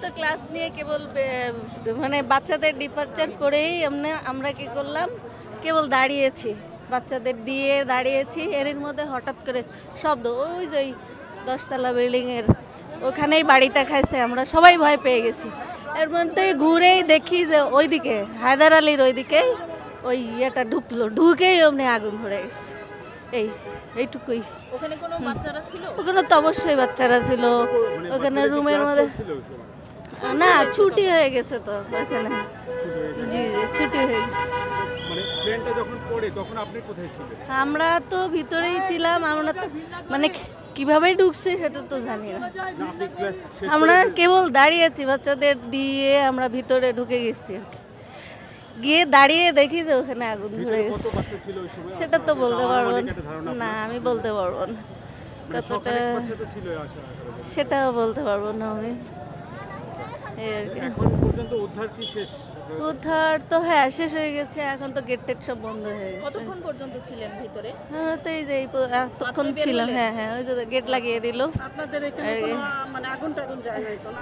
তো ক্লাস নিয়ে কেবল মানে বাচ্চাদের ডিপারচার করেই আমরা কি করলাম, কেবল দাঁড়িয়েছি, বাচ্চাদের দিয়ে দাঁড়িয়েছি। এর মধ্যে হঠাৎ করে শব্দ, ওই যে 10তলা বিল্ডিংয়ের ওখানেই বাড়িটা খাইছে, আমরা সবাই ভয় পেয়ে গেছি। এর মধ্যে ঘুরেই দেখি যে ওইদিকে হায়দার আলীর ওইদিকেই ওই ইয়েটা ঢুকলো, ঢুকেই অমনি আগুন ধরে গেছে। এইটুকুই। ওখানে কোনো বাচ্চারা ছিল? ওখানে তো অবশ্যই বাচ্চারা ছিল, ওখানে রুমের মধ্যে। না, ছুটি হয়ে গেছে তো ওখানে। জি জি, ছুটি হয়ে গেছে। মানে প্লেনটা যখন পড়ে তখন আপনি কোথায় ছিলেন? আমরা তো ভিতরেই ছিলাম। আমরা তো মানে কিভাবে ঢুকছে সেটা তো জানি না। আপনি ক্লাস শেষ আমরা কেবল দাঁড়িয়েছি, বাচ্চাদের দিয়ে আমরা ভিতরে ঢুকে গেছি আর কি। গিয়ে দাঁড়িয়ে দেখি যে ওখানে আগুন ধরে কত গেছে। বাচ্চা ছিল ওই সময়? সেটা তো বলতে পারবো না। একটা ধারণা না, আমি বলতে পারবো না কতটা, অনেক বাচ্চা তো ছিল আশা করা যায়। সেটাও বলতে পারবো না আমি। এই আর কি। এখন পর্যন্ত উদ্ধার কি শেষ? উদ্ধার তো হ্যাঁ শেষ হয়ে গেছে, এখন তো গেট টেট সব বন্ধ হয়ে গেছে। কতক্ষণ পর্যন্ত ছিলেন ভিতরে? আমরা তো এই যে এতক্ষণ ছিলাম। হ্যাঁ হ্যাঁ, ওই যে গেট লাগিয়ে দিল। আপনাদের এখানে কোনো মানে আগুন টাগুন যায় নাই তো না?